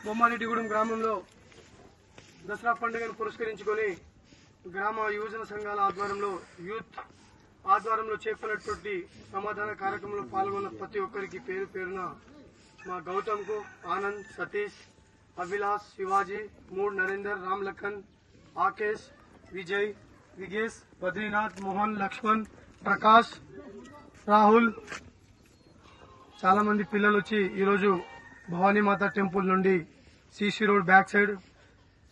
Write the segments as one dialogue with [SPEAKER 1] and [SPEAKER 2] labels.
[SPEAKER 1] బొమ్మారెడ్డిగూడెం గ్రామంలో దసరా పండుగను పురస్కరించుకొని గ్రామ యువజన సంఘాల ఆధ్వర్యంలో యూత్ ఆధ్వర్యంలో చేపట్టినటువంటి సమాధాన కార్యక్రమంలో పాల్గొన్న ప్రతి ఒక్కరికి పేరు పేరున మా గౌతమ్ కు, ఆనంద్, సతీష్, అభిలాష్, శివాజీ, మూడ్, నరేందర్, రామ్ లఖన్, ఆకేష్, విజయ్, విగేష్, బద్రీనాథ్, మోహన్, లక్ష్మణ్, ప్రకాష్, రాహుల్, చాలా మంది పిల్లలు వచ్చి ఈరోజు భవానీమాత టెంపుల్ నుండి CC road back side,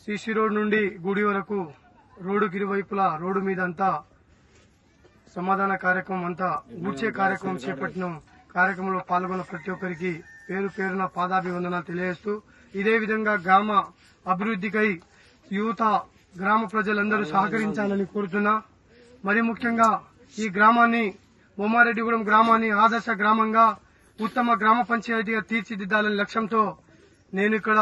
[SPEAKER 1] CC road నుండి గుడి వరకు రోడ్డుకి ఇరువైపులా రోడ్డు మీద అంతా సమాధాన కార్యక్రమం అంతా ఊడ్చే కార్యక్రమం చేపట్టిన కార్యక్రమంలో పాల్గొన్న ప్రతి ఒక్కరికి పేరు పేరున పాదాభివందనాలు తెలియజేస్తూ ఇదే విధంగా గ్రామ అభివృద్దికై యువత గ్రామ ప్రజలందరూ సహకరించాలని కోరుతున్నా. మరి ముఖ్యంగా ఈ గ్రామాన్ని, బొమ్మారెడ్డిగూడెం గ్రామాన్ని ఆదర్శ గ్రామంగా, ఉత్తమ గ్రామ పంచాయతీగా తీర్చిదిద్దాలనే లక్ష్యంతో నేను ఇక్కడ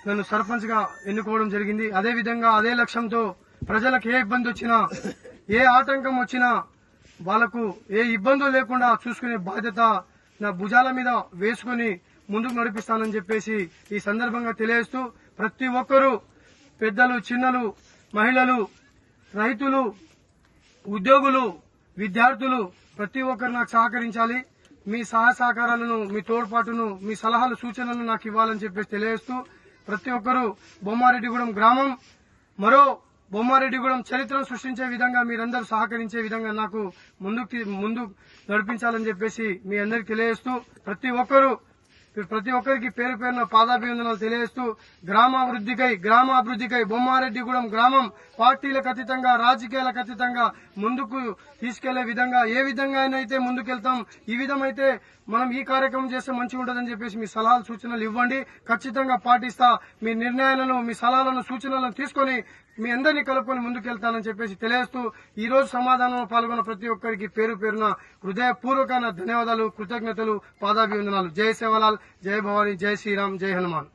[SPEAKER 1] నన్ను సర్పంచ్ గా ఎన్నుకోవడం జరిగింది. అదేవిధంగా అదే లక్ష్యంతో ప్రజలకు ఏ ఇబ్బంది వచ్చినా, ఏ ఆటంకం వచ్చినా వాళ్లకు ఏ ఇబ్బందులు లేకుండా చూసుకునే బాధ్యత నా భుజాల మీద వేసుకుని ముందుకు నడిపిస్తానని చెప్పేసి ఈ సందర్భంగా తెలియజేస్తూ ప్రతి ఒక్కరూ పెద్దలు, చిన్నలు, మహిళలు, రైతులు, ఉద్యోగులు, విద్యార్థులు ప్రతి ఒక్కరు నాకు సహకరించాలి. మీ సహాయ సహకారాలను, మీ తోడ్పాటును, మీ సలహాలు, సూచనలను నాకు ఇవ్వాలని చెప్పేసి తెలియజేస్తూ ప్రతి ఒక్కరూ బొమ్మారెడ్డిగూడెం గ్రామం మరో బొమ్మారెడ్డిగూడెం చరిత్రను సృష్టించే విధంగా మీరందరూ సహకరించే విధంగా నాకు ముందు నడిపించాలని చెప్పేసి మీ అందరికి తెలియజేస్తూ ప్రతి ఒక్కరికి పేరు పేరున పాదాభివందనాలు తెలియజేస్తూ గ్రామాభివృద్దికై బొమ్మారెడ్డిగూడెం గ్రామం పార్టీలకు అతీతంగా, రాజకీయాలకు అతీతంగా ముందుకు తీసుకెళ్లే విధంగా ఏ విధంగా అయితే ముందుకెళ్తాం, ఈ విధమైతే మనం ఈ కార్యక్రమం చేస్తే మంచిగా ఉంటుందని చెప్పేసి మీ సలహాలు, సూచనలు ఇవ్వండి. ఖచ్చితంగా పాటిస్తా. మీ నిర్ణయాలను, మీ సలహాలను, సూచనలను తీసుకుని మీ అందరినీ కలుపుకొని ముందుకెళ్తానని చెప్పేసి తెలియజేస్తూ ఈ రోజు సమాధానంలో పాల్గొన్న ప్రతి ఒక్కరికి పేరు పేరున హృదయపూర్వక ధన్యవాదాలు, కృతజ్ఞతలు, పాదాభివందనాలు. జై సేవలాల్, జై భవానీ, జై శ్రీరామ్, జై హనుమాన్.